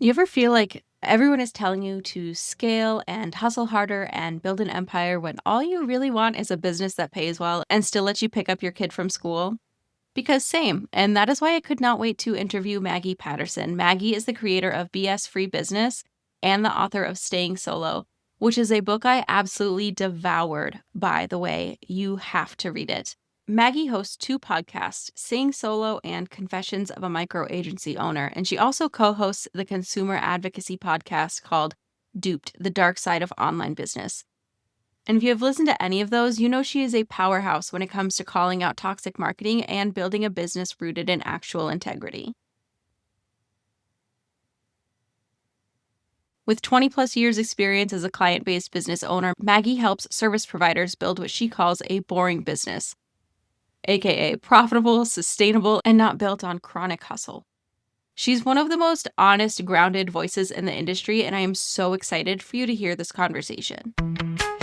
You ever feel like everyone is telling you to scale and hustle harder and build an empire when all you really want is a business that pays well and still lets you pick up your kid from school? Because same. And that is why I could not wait to interview Maggie Patterson. Maggie is the creator of BS Free Business and the author of Staying Solo, which is a book I absolutely devoured, by the way. You have to read it. Maggie hosts two podcasts, Sing Solo and Confessions of a Micro Agency Owner, and she also co-hosts the consumer advocacy podcast called Duped: The Dark Side of Online Business. And if you have listened to any of those, you know she is a powerhouse when it comes to calling out toxic marketing and building a business rooted in actual integrity. With 20 plus years experience as a client-based business owner, Maggie helps service providers build what she calls a boring business, aka profitable, sustainable, and not built on chronic hustle. She's one of the most honest, grounded voices in the industry, and I am so excited for you to hear this conversation.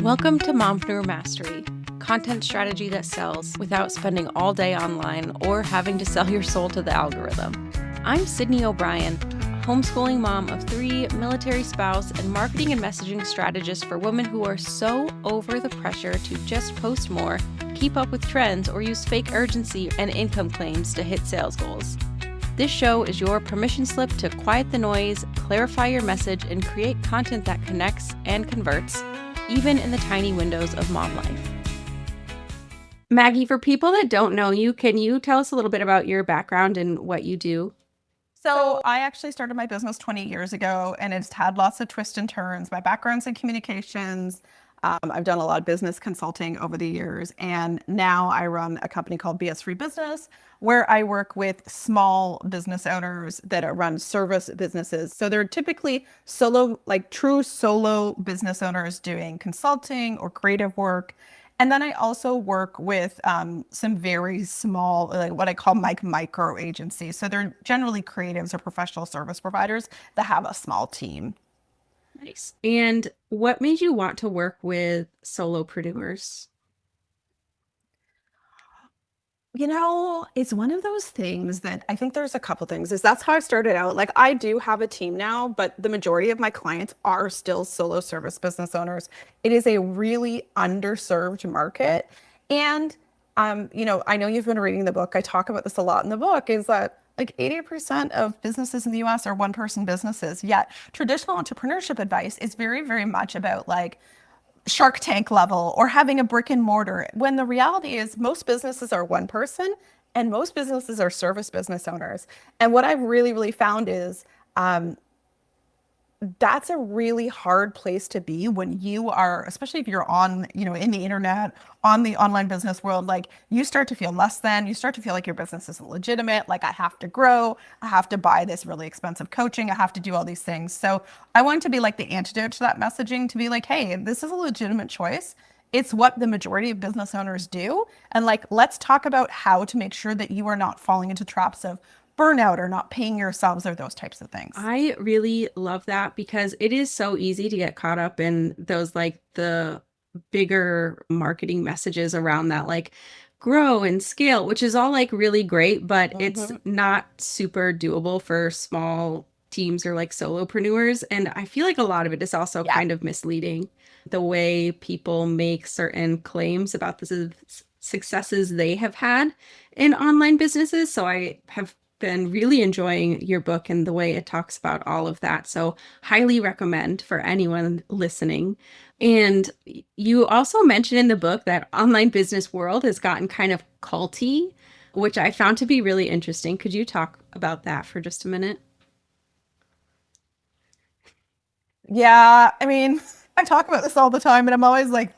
Welcome to Mompreneur Mastery, content strategy that sells without spending all day online or having to sell your soul to the algorithm. I'm Sydney O'Brien, homeschooling mom of 3, military spouse, and marketing and messaging strategist for women who are so over the pressure to just post more, keep up with trends, or use fake urgency and income claims to hit sales goals. This show is your permission slip to quiet the noise, clarify your message, and create content that connects and converts, even in the tiny windows of mom life. Maggie, for people that don't know you, can you tell us a little bit about your background and what you do? So I actually started my business 20 years ago, and it's had lots of twists and turns. My background's in communications. I've done a lot of business consulting over the years, and now I run a company called BS Free Business, where I work with small business owners that run service businesses. So they're typically solo, like true solo business owners doing consulting or creative work. And then I also work with some very small, like what I call micro agencies. So they're generally creatives or professional service providers that have a small team. Nice. And what made you want to work with solopreneurs? It's one of those things that I think there's a couple things. Is that's how I started out. Like I do have a team now, but the majority of my clients are still solo service business owners. It is a really underserved market. And I know you've been reading the book. I talk about this a lot in the book, is that like 80% of businesses in the US are one-person businesses. Yet traditional entrepreneurship advice is very, very much about like Shark Tank level or having a brick and mortar, when the reality is most businesses are one person and most businesses are service business owners. And what I've really, really found is that's a really hard place to be when you are, especially if you're on, in the internet, on the online business world, like you start to feel less than, you start to feel like your business isn't legitimate. Like I have to grow, I have to buy this really expensive coaching, I have to do all these things. So I want to be like the antidote to that messaging, to be like, hey, this is a legitimate choice. It's what the majority of business owners do. And like, let's talk about how to make sure that you are not falling into traps of burnout or not paying yourselves or those types of things. I really love that because it is so easy to get caught up in those like the bigger marketing messages around that, like grow and scale, which is all like really great, but it's not super doable for small teams or like solopreneurs. And I feel like a lot of it is also kind of misleading, the way people make certain claims about the successes they have had in online businesses. So I have been really enjoying your book and the way it talks about all of that. So highly recommend for anyone listening. And you also mentioned in the book that online business world has gotten kind of culty, which I found to be really interesting. Could you talk about that for just a minute? Yeah, I mean, I talk about this all the time, and I'm always like,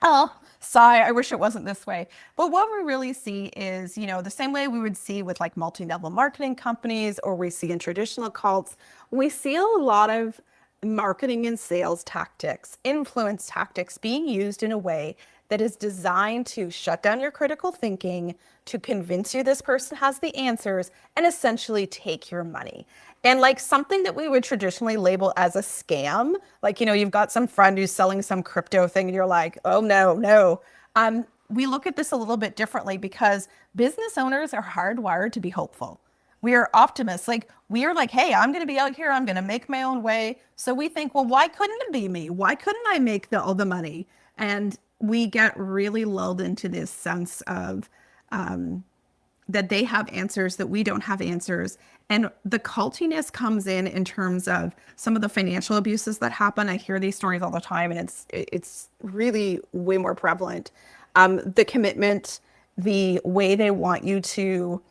oh, sigh, I wish it wasn't this way. But what we really see is, the same way we would see with like multi-level marketing companies or we see in traditional cults, we see a lot of marketing and sales tactics, influence tactics being used in a way that is designed to shut down your critical thinking, to convince you this person has the answers, and essentially take your money. And like something that we would traditionally label as a scam, like, you've got some friend who's selling some crypto thing and you're like, oh, no, no. We look at this a little bit differently because business owners are hardwired to be hopeful. We are optimists. Like we are like, hey, I'm going to be out here. I'm going to make my own way. So we think, well, why couldn't it be me? Why couldn't I make all the money? And we get really lulled into this sense of that they have answers, that we don't have answers. And the cultiness comes in terms of some of the financial abuses that happen. I hear these stories all the time, and it's really way more prevalent. The commitment, the way they want you to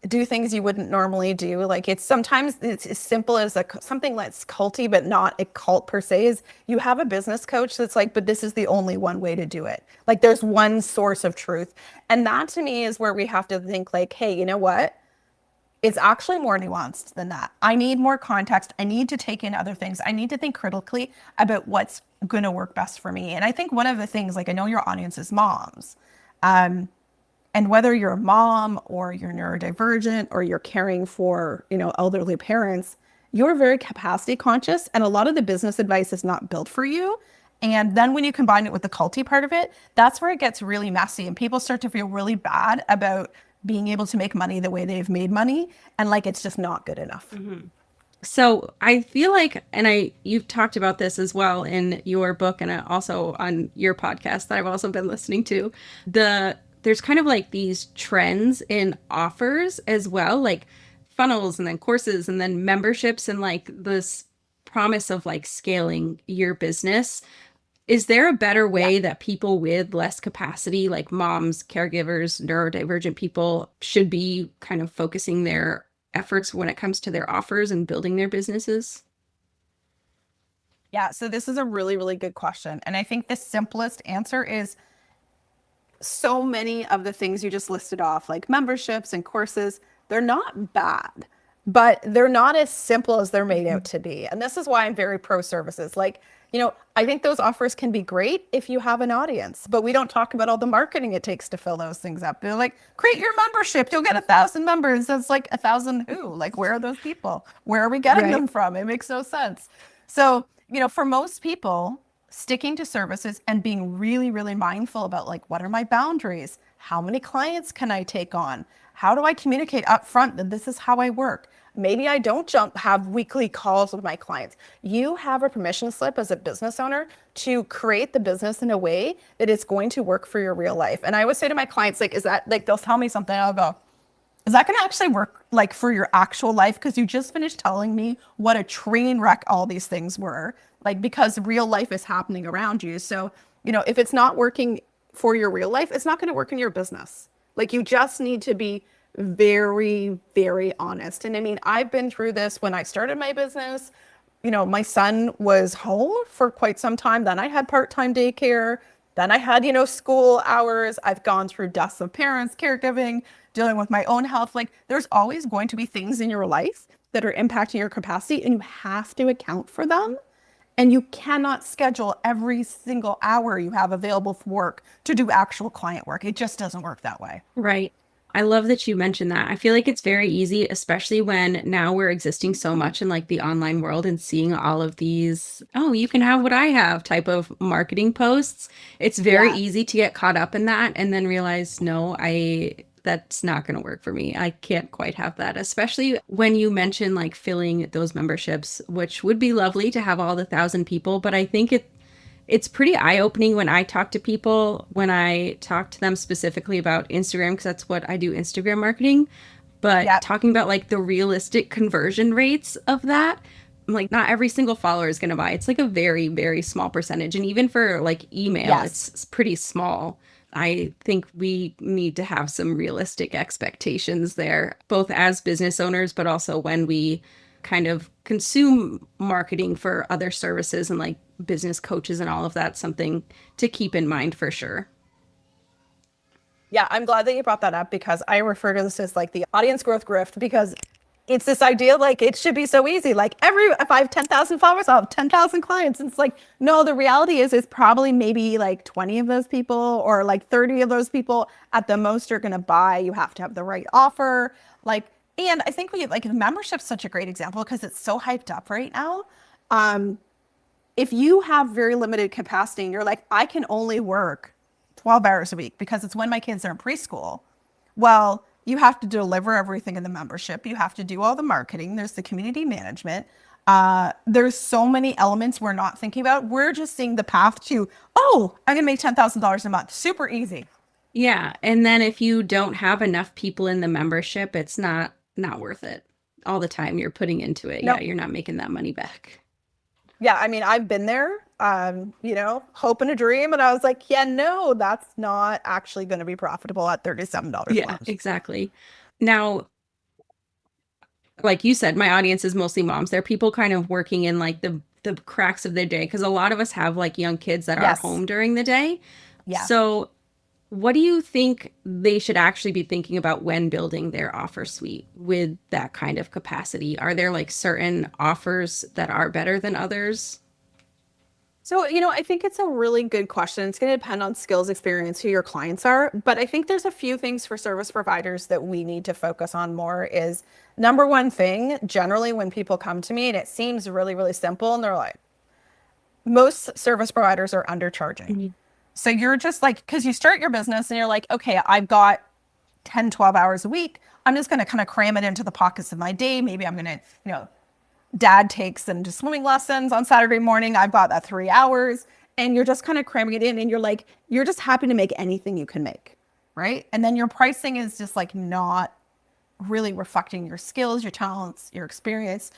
do things you wouldn't normally do. Like it's sometimes it's as simple as something that's culty, but not a cult per se. Is you have a business coach that's like, but this is the only one way to do it. Like there's one source of truth, and that to me is where we have to think like, hey, you know what? It's actually more nuanced than that. I need more context. I need to take in other things. I need to think critically about what's going to work best for me. And I think one of the things, like I know your audience is moms. And whether you're a mom or you're neurodivergent or you're caring for, elderly parents, you're very capacity conscious. And a lot of the business advice is not built for you. And then when you combine it with the culty part of it, that's where it gets really messy. And people start to feel really bad about being able to make money the way they've made money. And like, it's just not good enough. Mm-hmm. So I feel like, and you've talked about this as well in your book and also on your podcast that I've also been listening to, there's kind of like these trends in offers as well, like funnels and then courses and then memberships and like this promise of like scaling your business. Is there a better Yeah. way that people with less capacity, like moms, caregivers, neurodivergent people, should be kind of focusing their efforts when it comes to their offers and building their businesses? Yeah. So this is a really, really good question. And I think the simplest answer is so many of the things you just listed off, like memberships and courses, they're not bad, but they're not as simple as they're made out to be. And this is why I'm very pro services. Like, I think those offers can be great if you have an audience, but we don't talk about all the marketing it takes to fill those things up. They're like, create your membership, you'll get 1,000 members. That's like 1,000 who? Like, where are those people? Where are we getting them from? It makes no sense. So, for most people, sticking to services and being really, really mindful about like, what are my boundaries? How many clients can I take on? How do I communicate upfront that this is how I work? Maybe I don't have weekly calls with my clients. You have a permission slip as a business owner to create the business in a way that it's going to work for your real life. And I always say to my clients, like, is that like, they'll tell me something, I'll go, is that going to actually work like for your actual life? Because you just finished telling me what a train wreck all these things were, like, because real life is happening around you. So, if it's not working for your real life, it's not going to work in your business. Like, you just need to be very, very honest. And I mean, I've been through this when I started my business. My son was home for quite some time. Then I had part-time daycare. Then I had, school hours. I've gone through deaths of parents, caregiving, dealing with my own health. Like there's always going to be things in your life that are impacting your capacity and you have to account for them. And you cannot schedule every single hour you have available for work to do actual client work. It just doesn't work that way. Right. I love that you mentioned that. I feel like it's very easy, especially when now we're existing so much in like the online world and seeing all of these, oh, you can have what I have type of marketing posts. It's very easy to get caught up in that and then realize, no, that's not going to work for me. I can't quite have that, especially when you mention like filling those memberships, which would be lovely to have all the 1,000 people. But I think it's pretty eye-opening when I talk to people, when I talk to them specifically about Instagram, because that's what I do, Instagram marketing. But talking about like the realistic conversion rates of that, like not every single follower is going to buy. It's like a very, very small percentage. And even for like email, it's pretty small. I think we need to have some realistic expectations there, both as business owners, but also when we kind of consume marketing for other services and like business coaches and all of that, something to keep in mind for sure. Yeah, I'm glad that you brought that up because I refer to this as like the audience growth grift because it's this idea like it should be so easy. Like if I have 10,000 followers, I'll have 10,000 clients. And it's like, no, the reality is it's probably maybe like 20 of those people or like 30 of those people at the most are going to buy. You have to have the right offer. And I think membership's such a great example because it's so hyped up right now. If you have very limited capacity and you're like, I can only work 12 hours a week because it's when my kids are in preschool. Well, You have to deliver everything in the membership. You have to do all the marketing. There's the community management. There's so many elements we're not thinking about. We're just seeing the path to, oh, I'm going to make $10,000 a month. Super easy. Yeah. And then if you don't have enough people in the membership, it's not worth it. All the time you're putting into it. Yeah, Nope. you're not making that money back. Yeah, I mean, I've been there, hope and a dream. And I was like, yeah, no, that's not actually going to be profitable at $37 a Yeah, month. exactly. Now, like you said, my audience is mostly moms. They're people kind of working in like the cracks of their day because a lot of us have like young kids that are Yes. home during the day. Yeah. So, what do you think they should actually be thinking about when building their offer suite with that kind of capacity? Are there like certain offers that are better than others? So, I think it's a really good question. It's going to depend on skills, experience, who your clients are. But I think there's a few things for service providers that we need to focus on more is number one thing, generally when people come to me and it seems really, really simple and they're like, most service providers are undercharging. Mhm. So you're just like, because you start your business and you're like, okay, I've got 10, 12 hours a week. I'm just going to kind of cram it into the pockets of my day. Maybe I'm going to, dad takes them to swimming lessons on Saturday morning. I've got that 3 hours and you're just kind of cramming it in and you're like, you're just happy to make anything you can make. Right. And then your pricing is just like not really reflecting your skills, your talents, your experience,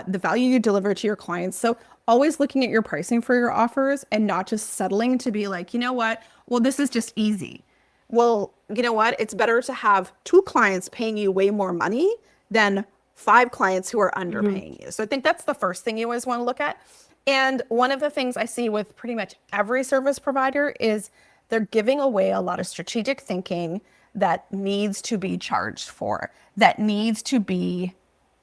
the value you deliver to your clients. So always looking at your pricing for your offers and not just settling to be like, you know what? Well, this is just easy. Well, you know what? It's better to have two clients paying you way more money than five clients who are Mhm. underpaying you. So I think that's the first thing you always want to look at. And one of the things I see with pretty much every service provider is they're giving away a lot of strategic thinking that needs to be charged for, that needs to be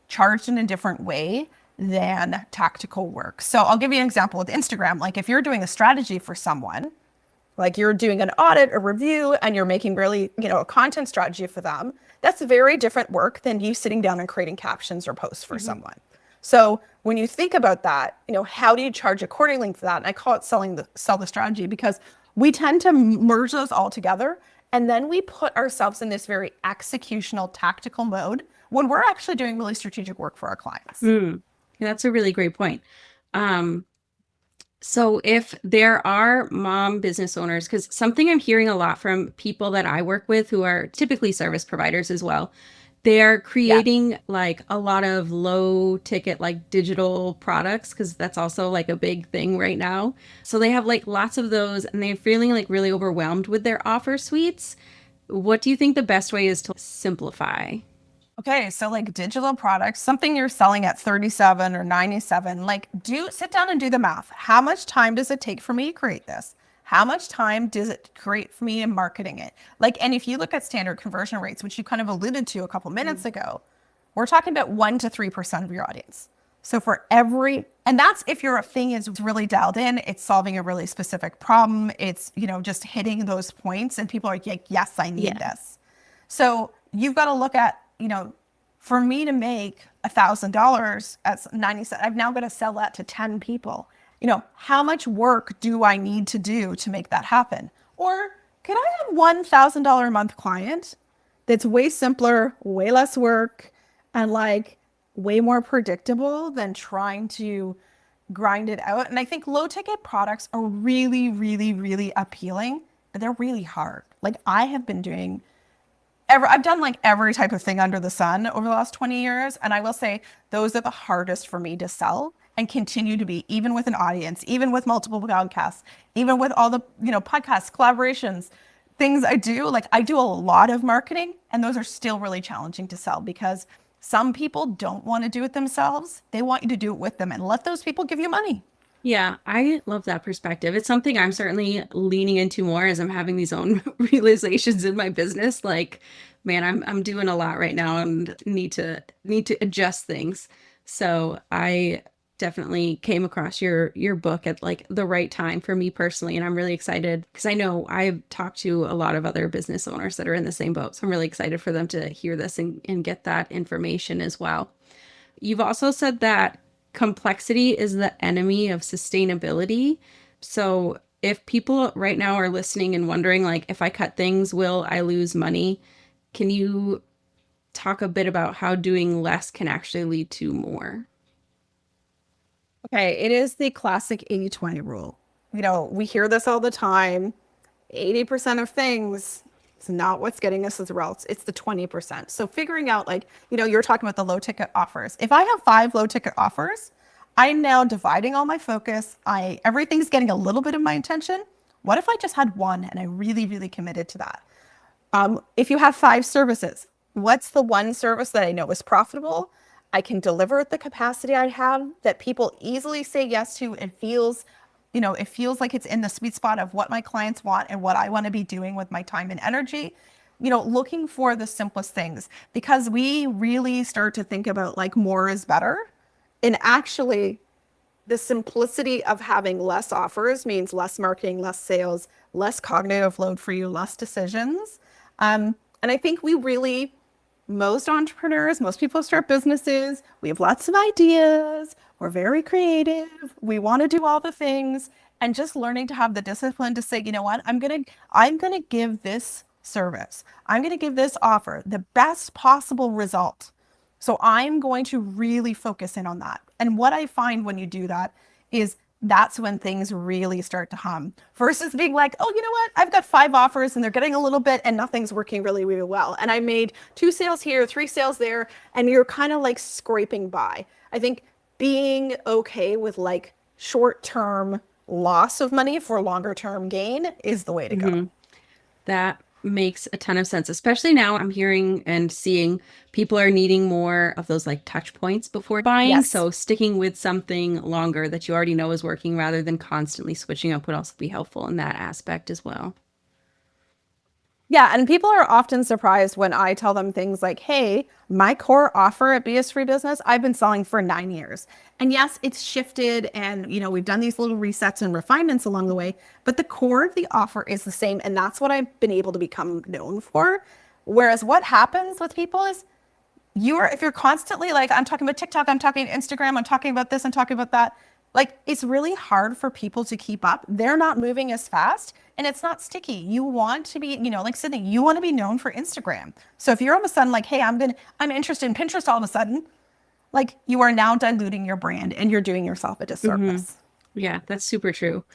charged in a different way than tactical work. So I'll give you an example with Instagram. Like if you're doing a strategy for someone, like you're doing an audit, a review, and you're making really, a content strategy for them, that's very different work than you sitting down and creating captions or posts for Mhm. someone. So when you think about that, how do you charge accordingly for that? And I call it sell the strategy because we tend to merge those all together. And then we put ourselves in this very executional tactical mode when we're actually doing really strategic work for our clients. Mm. Yeah, that's a really great point. Um, So if there are mom business owners, because something I'm hearing a lot from people that I work with who are typically service providers as well, they're Yeah. creating like a lot of low ticket, like digital products, because that's also like a big thing right now. So they have like lots of those and they're feeling like really overwhelmed with their offer suites. What do you think the best way is to simplify? Okay, so like digital products, something you're selling at 37 or 97, like do sit down and do the math. How much time does it take for me to create this? How much time does it create for me in marketing it? Like, and if you look at standard conversion rates, which you kind of alluded to a couple minutes ago, we're talking about 1 to 3% of your audience. So for every, and that's if your thing is really dialed in, it's solving a really specific problem. It's, just hitting those points and people are like, yes, I need Yeah. this. So you've got to look at, for me to make $1,000 at 90 cents, I've now got to sell that to 10 people. How much work do I need to do to make that happen? Or could I have $1,000 a month client that's way simpler, way less work, and like way more predictable than trying to grind it out? And I think low ticket products are really, really, really appealing, but they're really hard. Like I have been doing I've done like every type of thing under the sun over the last 20 years. And I will say those are the hardest for me to sell and continue to be, even with an audience, even with multiple podcasts, even with all the, podcasts, collaborations, things I do. Like I do a lot of marketing and those are still really challenging to sell because some people don't want to do it themselves. They want you to do it with them and let those people give you money. Yeah, I love that perspective. It's something I'm certainly leaning into more as I'm having these own realizations in my business. Like, man, I'm doing a lot right now and need to adjust things. So I definitely came across your book at like the right time for me personally, and I'm really excited because I know I've talked to a lot of other business owners that are in the same boat. So I'm really excited for them to hear this and get that information as well. You've also said that complexity is the enemy of sustainability. So if people right now are listening and wondering, like, if I cut things, will I lose money? Can you talk a bit about how doing less can actually lead to more. Okay, it is the classic 80-20 rule. We hear this all the time. 80% of things, it's not what's getting us the results. It's the 20%. So figuring out you're talking about the low ticket offers. If I have 5 low ticket offers, I'm now dividing all my focus. Everything's getting a little bit of my attention. What if I just had one and I really, really committed to that? If you have 5 services, what's the one service that I know is profitable? I can deliver at the capacity I have that people easily say yes to. It feels like it's in the sweet spot of what my clients want and what I want to be doing with my time and energy. Looking for the simplest things, because we really start to think about like more is better. And actually, the simplicity of having less offers means less marketing, less sales, less cognitive load for you, less decisions. And I think most entrepreneurs, most people start businesses, we have lots of ideas, we're very creative, we want to do all the things, and just learning to have the discipline to say, you know what, I'm gonna give this service, I'm gonna give this offer the best possible result. So I'm going to really focus in on that. And what I find when you do that is that's when things really start to hum, versus being like, oh, you know what? I've got 5 offers and they're getting a little bit and nothing's working really, really well. And I made 2 sales here, 3 sales there, and you're kind of like scraping by. I think being okay with like short-term loss of money for longer-term gain is the way to go. That makes a ton of sense, especially now I'm hearing and seeing people are needing more of those like touch points before buying. Yes. So sticking with something longer that you already know is working rather than constantly switching up would also be helpful in that aspect as well. Yeah, and people are often surprised when I tell them things like, hey, my core offer at BS Free Business, I've been selling for 9 years. And yes, it's shifted and, we've done these little resets and refinements along the way, but the core of the offer is the same. And that's what I've been able to become known for. Whereas what happens with people is if you're constantly like, I'm talking about TikTok, I'm talking Instagram, I'm talking about this, I'm talking about that, like it's really hard for people to keep up. They're not moving as fast and it's not sticky. You want to be, like Sydney, you want to be known for Instagram. So if you're all of a sudden like, hey, I'm interested in Pinterest all of a sudden, like you are now diluting your brand and you're doing yourself a disservice. Yeah, that's super true.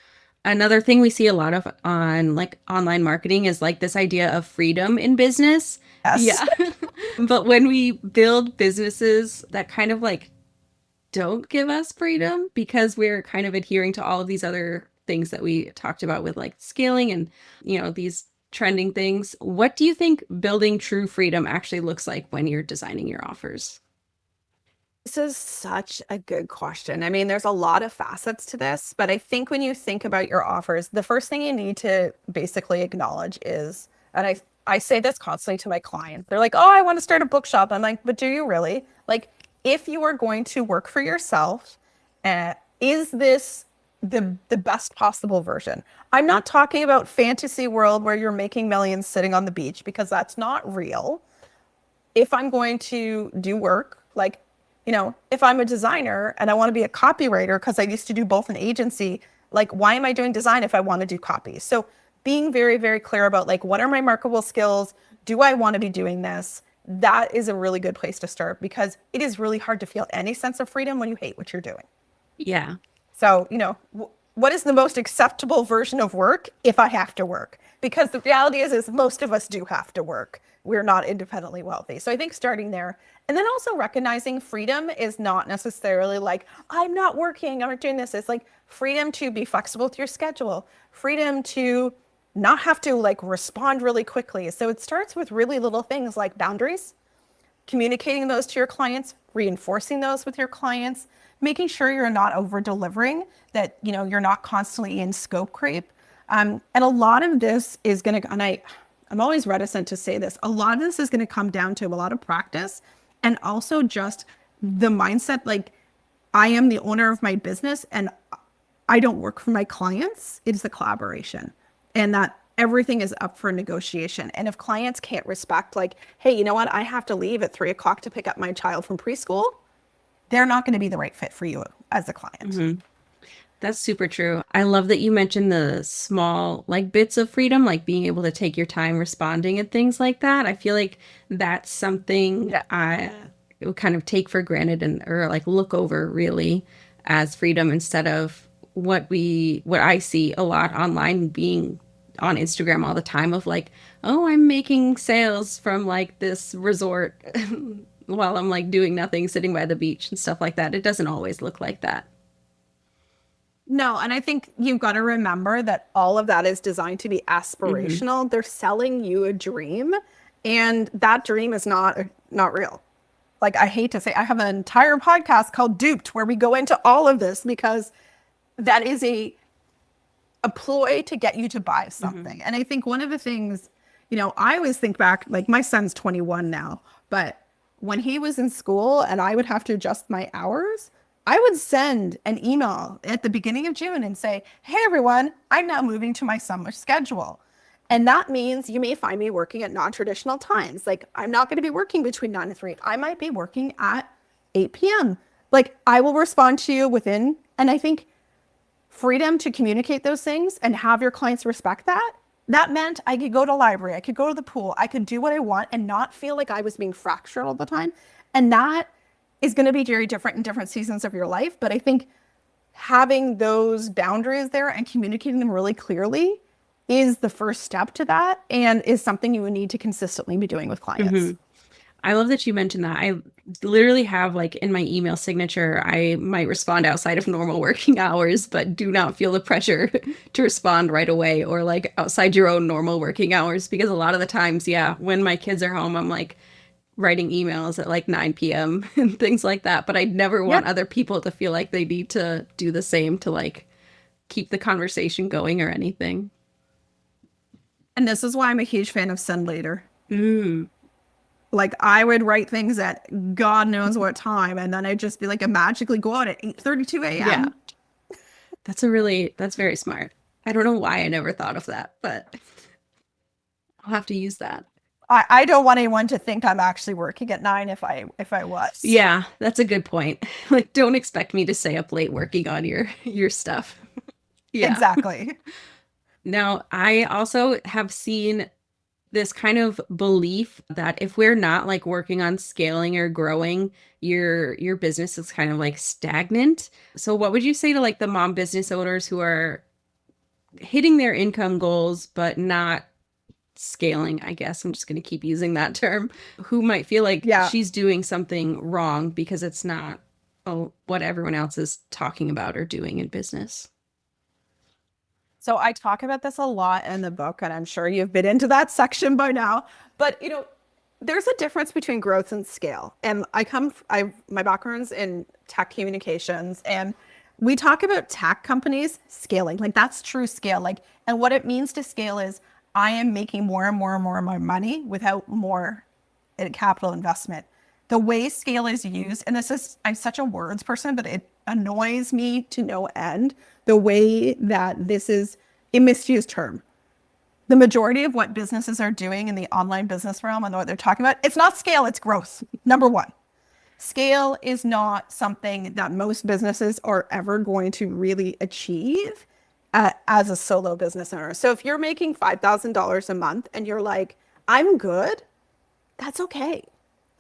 Another thing we see a lot of on like online marketing is like this idea of freedom in business. Yes. Yeah. But when we build businesses that kind of like don't give us freedom because we're kind of adhering to all of these other things that we talked about with like scaling and, these trending things, what do you think building true freedom actually looks like when you're designing your offers? This is such a good question. I mean, there's a lot of facets to this, but I think when you think about your offers, the first thing you need to basically acknowledge is, and I say this constantly to my clients, they're like, oh, I want to start a bookshop. I'm like, but do you really? Like, if you are going to work for yourself, is this the best possible version? I'm not talking about fantasy world where you're making millions sitting on the beach, because that's not real. If I'm going to do work, like, if I'm a designer and I want to be a copywriter, because I used to do both an agency, like, why am I doing design if I want to do copy? So being very, very clear about like, what are my marketable skills? Do I want to be doing this? That is a really good place to start, because it is really hard to feel any sense of freedom when you hate what you're doing. Yeah. So, what is the most acceptable version of work if I have to work? Because the reality is most of us do have to work. We're not independently wealthy. So I think starting there, and then also recognizing freedom is not necessarily like, I'm not working, I'm not doing this. It's like freedom to be flexible with your schedule, freedom to not have to like respond really quickly. So it starts with really little things like boundaries, communicating those to your clients, reinforcing those with your clients, making sure you're not over delivering, that, you're not constantly in scope creep. And a lot of this is going to, and I'm always reticent to say this, a lot of this is going to come down to a lot of practice and also just the mindset, like, I am the owner of my business and I don't work for my clients. It's the collaboration, and that everything is up for negotiation. And if clients can't respect, like, hey, you know what, I have to leave at 3:00 to pick up my child from preschool, they're not going to be the right fit for you as a client. That's super true. I love that you mentioned the small, like, bits of freedom, like being able to take your time responding and things like that. I feel like that's something Yeah. I would kind of take for granted and or like look over really as freedom instead of what I see a lot online being on Instagram all the time of like, oh, I'm making sales from like this resort while I'm like doing nothing, sitting by the beach and stuff like that. It doesn't always look like that. No, and I think you've got to remember that all of that is designed to be Hmm. aspirational. They're selling you a dream, and that dream is not real. Like I hate to say, I have an entire podcast called Duped where we go into all of this because that is a ploy to get you to buy Hmm. something. And I think one of the things, I always think back, like my son's 21 now, but when he was in school and I would have to adjust my hours, I would send an email at the beginning of June and say, "Hey everyone, I'm now moving to my summer schedule." And that means you may find me working at non-traditional times. Like I'm not going to be working between 9 and 3. I might be working at 8 p.m. Like I will respond to you within, and I think freedom to communicate those things and have your clients respect that, that meant I could go to the library, I could go to the pool, I could do what I want and not feel like I was being fractured all the time. And that is going to be very different in different seasons of your life. But I think having those boundaries there and communicating them really clearly is the first step to that and is something you would need to consistently be doing with Hmm. clients. I love that you mentioned that. I literally have like in my email signature, I might respond outside of normal working hours, but do not feel the pressure to respond right away or like outside your own normal working hours. Because a lot of the times, yeah, when my kids are home, I'm like writing emails at like 9 p.m. and things like that. But I never want Yep. other people to feel like they need to do the same to like keep the conversation going or anything. And this is why I'm a huge fan of send later. Mm, Like I would write things at God knows what time, and then I'd just be like, it magically go out at 8:32 yeah, a.m. that's very smart. I don't know why I never thought of that, but I'll have to use that. I don't want anyone to think I'm actually working at 9 if I was. Yeah, that's a good point. Like, don't expect me to stay up late working on your stuff. Yeah. Exactly. Now, I also have seen this kind of belief that if we're not like working on scaling or growing, your business is kind of like stagnant. So what would you say to like the mom business owners who are hitting their income goals but not scaling, I guess. I'm just going to keep using that term, who might feel like Yeah. she's doing something wrong because it's not what everyone else is talking about or doing in business. So I talk about this a lot in the book, and I'm sure you've been into that section by now. But there's a difference between growth and scale. And my background's in tech communications, and we talk about tech companies scaling. Like that's true scale. Like, and what it means to scale is I am making more and more and more of my money without more capital investment. The way scale is used, and I'm such a words person, but it annoys me to no end the way that this is a misused term. The majority of what businesses are doing in the online business realm and what they're talking about, it's not scale, it's growth. Number one, scale is not something that most businesses are ever going to really achieve as a solo business owner. So if you're making $5,000 a month and you're like, I'm good, that's okay.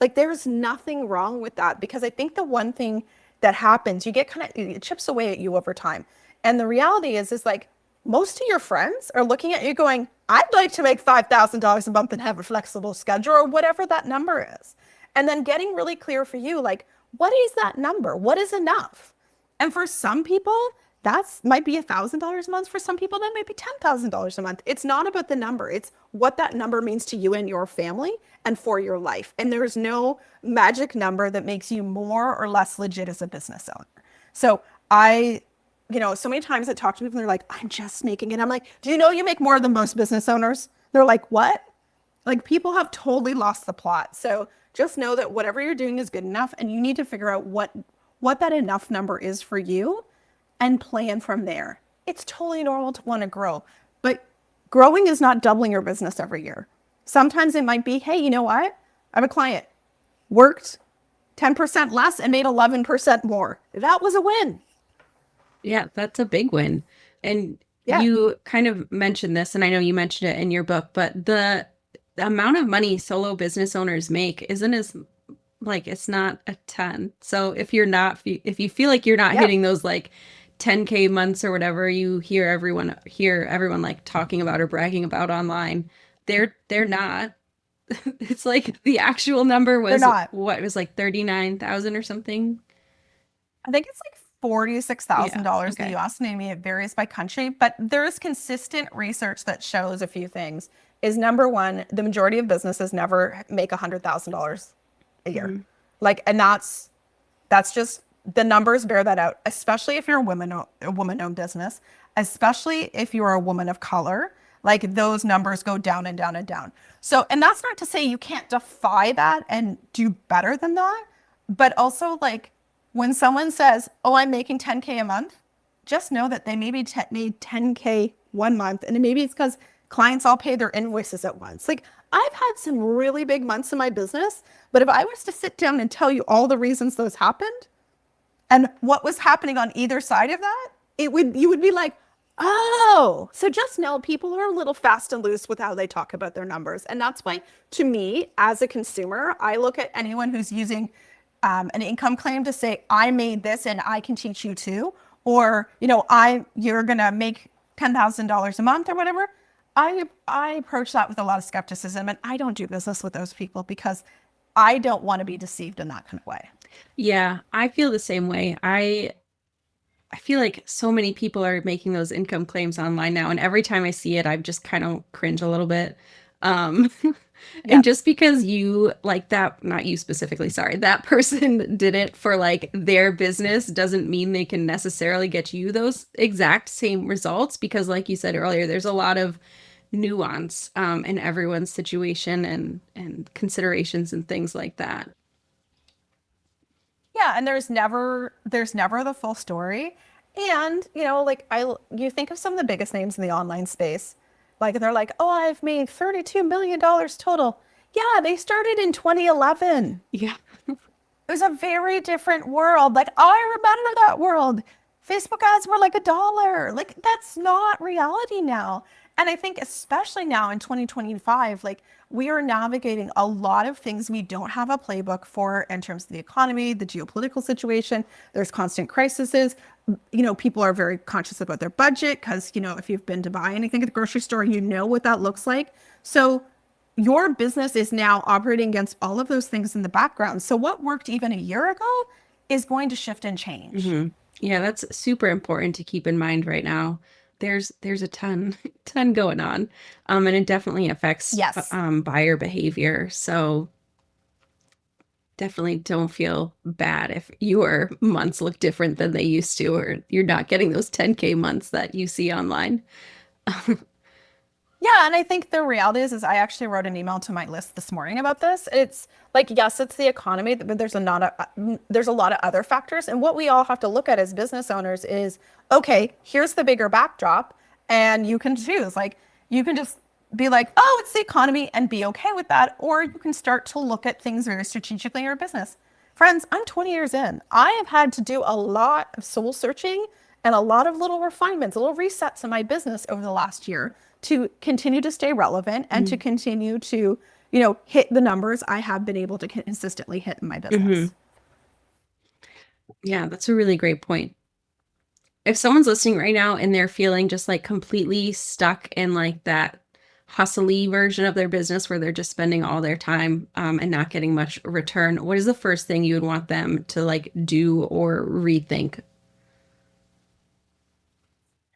Like there's nothing wrong with that because I think the one thing that happens, you get it chips away at you over time. And the reality is like most of your friends are looking at you going, I'd like to make $5,000 a month and have a flexible schedule or whatever that number is. And then getting really clear for you, like, what is that number? What is enough? And for some people, that's might be $1,000 a month. For some people, that might be $10,000 a month. It's not about the number. It's what that number means to you and your family and for your life. And there's no magic number that makes you more or less legit as a business owner. So so many times I talk to people and they're like, I'm just making it. I'm like, do you know you make more than most business owners? They're like, what? Like people have totally lost the plot. So just know that whatever you're doing is good enough and you need to figure out what that enough number is for you and plan from there. It's totally normal to want to grow, but growing is not doubling your business every year. Sometimes it might be, hey, you know what? I have a client, worked 10% less and made 11% more. That was a win. Yeah, that's a big win. And Yeah. you kind of mentioned this, and I know you mentioned it in your book, but the amount of money solo business owners make isn't as like it's not a ton. So if you feel like you're not Yeah. hitting those like 10K months or whatever you hear everyone like talking about or bragging about online, they're not. It's like the actual number They're was not. what it was like 39,000 or something. I think it's like Yeah. $46,000 in the Okay. US, and maybe it varies by country, but there is consistent research that shows a few things. Is number one, the majority of businesses never make $100,000 a year. Mhm. Like, and that's just the numbers bear that out, especially if you're a woman-owned business, especially if you're a woman of color. Like those numbers go down and down and down. So, and that's not to say you can't defy that and do better than that, but also like when someone says, "Oh, I'm making 10K a month," just know that they maybe made 10K one month, and maybe it's because clients all pay their invoices at once. Like I've had some really big months in my business, but if I was to sit down and tell you all the reasons those happened and what was happening on either side of that, it would you would be like, oh, so just know people are a little fast and loose with how they talk about their numbers. And that's why, to me, as a consumer, I look at anyone who's using an income claim to say, I made this and I can teach you too, or, you're gonna make $10,000 a month or whatever. I approach that with a lot of skepticism, and I don't do business with those people because I don't want to be deceived in that kind of way. Yeah, I feel the same way. I feel like so many people are making those income claims online now, and every time I see it, I just kind of cringe a little bit. Um, Yeah. and just because you like that, not you specifically, sorry, that person did it for like their business doesn't mean they can necessarily get you those exact same results because, like you said earlier, there's a lot of nuance in everyone's situation and considerations and things like that. Yeah, and there's never the full story. And, like you think of some of the biggest names in the online space. Like they're like, "Oh, I've made $32 million total." Yeah, they started in 2011. Yeah. It was a very different world. Like I remember that world. Facebook ads were like $1. Like that's not reality now. And I think especially now in 2025, like we are navigating a lot of things we don't have a playbook for in terms of the economy, the geopolitical situation. There's constant crises. People are very conscious about their budget because, if you've been to buy anything at the grocery store, you know what that looks like. So your business is now operating against all of those things in the background. So what worked even a year ago is going to shift and change. Hmm. Yeah, that's super important to keep in mind right now. There's a ton ton going on. And it definitely affects Yes. buyer behavior. So definitely don't feel bad if your months look different than they used to, or you're not getting those 10K months that you see online. Yeah, and I think the reality is I actually wrote an email to my list this morning about this. It's like, yes, it's the economy, but there's a lot of other factors. And what we all have to look at as business owners is, okay, here's the bigger backdrop, and you can choose. Like, you can just be like, oh, it's the economy, and be okay with that, or you can start to look at things very strategically in your business. Friends, I'm 20 years in. I have had to do a lot of soul searching and a lot of little refinements, little resets in my business over the last year to continue to stay relevant and to continue to, hit the numbers I have been able to consistently hit in my Hmm. business. Yeah, that's a really great point. If someone's listening right now and they're feeling just like completely stuck in like that hustly version of their business where they're just spending all their time and not getting much return, what is the first thing you would want them to like do or rethink?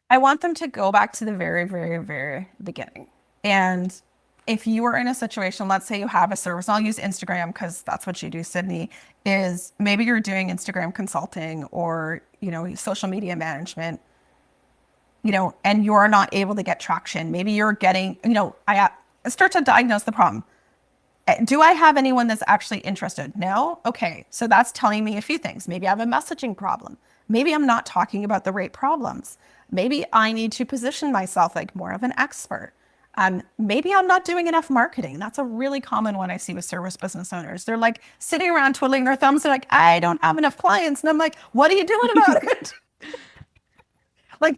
I want them to go back to the very, very, very beginning. And if you are in a situation, let's say you have a service, and I'll use Instagram because that's what you do, Sydney, is maybe you're doing Instagram consulting or, social media management, and you're not able to get traction. Maybe you're getting, I start to diagnose the problem. Do I have anyone that's actually interested? No? Okay. So that's telling me a few things. Maybe I have a messaging problem. Maybe I'm not talking about the right problems. Maybe I need to position myself like more of an expert. Maybe I'm not doing enough marketing. That's a really common one I see with service business owners. They're like sitting around twiddling their thumbs. They're like, I don't have enough clients. And I'm like, what are you doing about it? Like,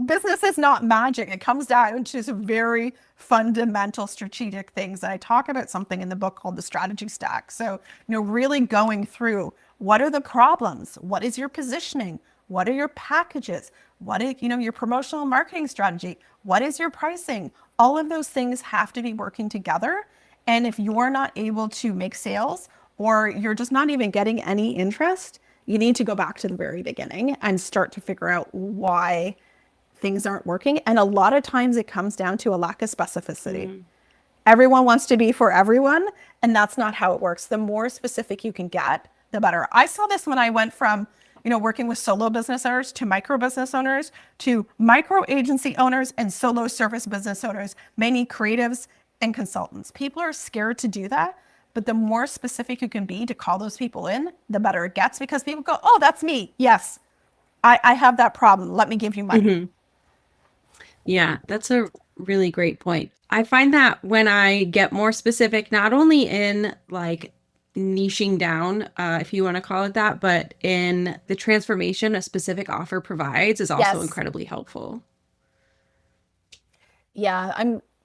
business is not magic. It comes down to some very fundamental strategic things. And I talk about something in the book called the strategy stack. So, really going through, what are the problems? What is your positioning? What are your packages? What is, your promotional marketing strategy? What is your pricing? All of those things have to be working together. And if you're not able to make sales, or you're just not even getting any interest, you need to go back to the very beginning and start to figure out why things aren't working. And a lot of times it comes down to a lack of specificity. Everyone wants to be for everyone, and that's not how it works. The more specific you can get, the better. I saw this when I went from, working with solo business owners to micro business owners to micro agency owners and solo service business owners, many creatives and consultants. People are scared to do that. But the more specific you can be to call those people in, the better it gets, because people go, oh, that's me. Yes, I have that problem. Let me give you money. Yeah, that's a really great point. I find that when I get more specific, not only in like niching down, if you want to call it that, but in the transformation a specific offer provides is also incredibly helpful. Yeah,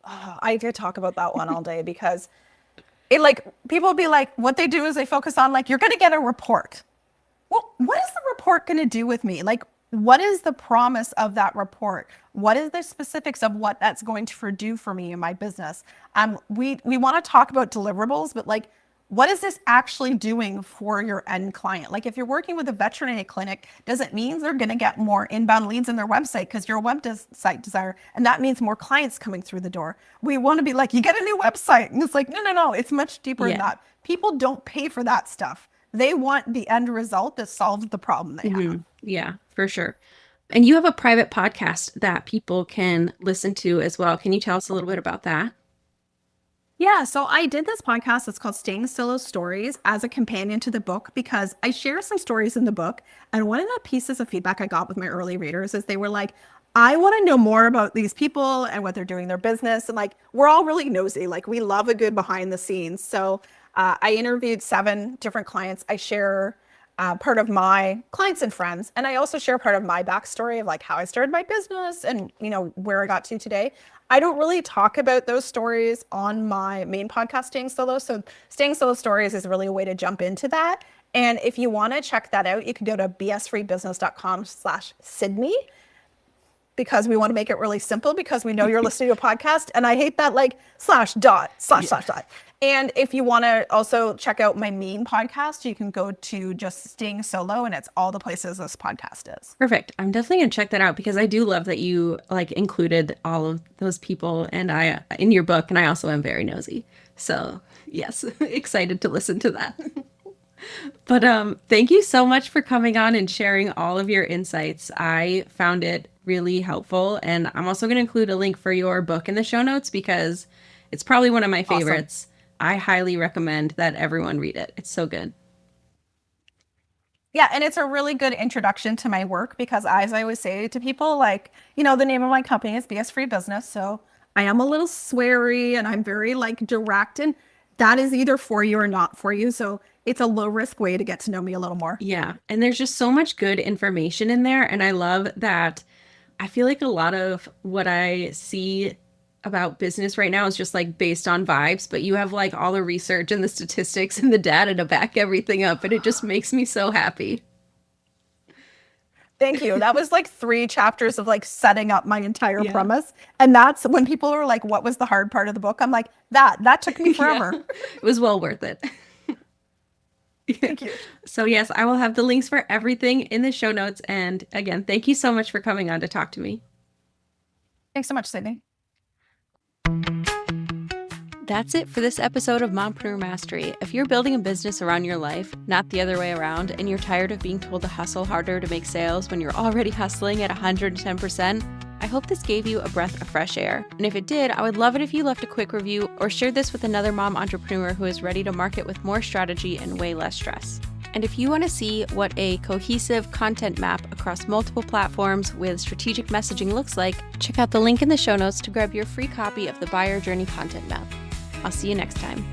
I did talk about that one all day, because people be like, what they do is they focus on you're going to get a report. Well, what is the report going to do with me? What is the promise of that report? What is the specifics of what that's going to do for me in my business? We want to talk about deliverables, but what is this actually doing for your end client? If you're working with a veterinary clinic, does it mean they're going to get more inbound leads in their website because you're a website designer, and that means more clients coming through the door? We want to be you get a new website. And it's no, it's much deeper than that. People don't pay for that stuff. They want the end result that solves the problem they have. Yeah, for sure. And you have a private podcast that people can listen to as well. Can you tell us a little bit about that? Yeah, so I did this podcast. It's called Staying Solo Stories, as a companion to the book, because I share some stories in the book. And one of the pieces of feedback I got with my early readers is they were like, I want to know more about these people and what they're doing in their business. And we're all really nosy. We love a good behind the scenes. So I interviewed 7 different clients. I share part of my clients and friends. And I also share part of my backstory of how I started my business and, where I got to today. I don't really talk about those stories on my main podcast, Staying Solo. So Staying Solo Stories is really a way to jump into that. And if you want to check that out, you can go to bsfreebusiness.com/Sydney, because we want to make it really simple, because we know you're listening to a podcast. And I hate that /dot//. And if you want to also check out my main podcast, you can go to just Staying Solo, and it's all the places this podcast is. Perfect. I'm definitely going to check that out, because I do love that you included all of those people and I in your book, and I also am very nosy. So yes, excited to listen to that. But thank you so much for coming on and sharing all of your insights. I found it really helpful, and I'm also going to include a link for your book in the show notes, because it's probably one of my favorites. Awesome. I highly recommend that everyone read it. It's so good. Yeah, and it's a really good introduction to my work, because as I always say to people, the name of my company is BS Free Business. So I am a little sweary, and I'm very direct, and that is either for you or not for you. So it's a low risk way to get to know me a little more. Yeah. And there's just so much good information in there. And I love that. I feel like a lot of what I see about business right now is just based on vibes, but you have all the research and the statistics and the data to back everything up. And it just makes me so happy. Thank you. That was 3 chapters of setting up my entire premise. And that's when people are like, what was the hard part of the book? I'm like, that took me forever. Yeah. It was well worth it. Thank you. So yes, I will have the links for everything in the show notes. And again, thank you so much for coming on to talk to me. Thanks so much, Sydney. That's it for this episode of Mompreneur Mastery. If you're building a business around your life, not the other way around, and you're tired of being told to hustle harder to make sales when you're already hustling at 110%, I hope this gave you a breath of fresh air. And if it did, I would love it if you left a quick review or shared this with another mom entrepreneur who is ready to market with more strategy and way less stress. And if you want to see what a cohesive content map across multiple platforms with strategic messaging looks like, check out the link in the show notes to grab your free copy of the Buyer Journey Content Map. I'll see you next time.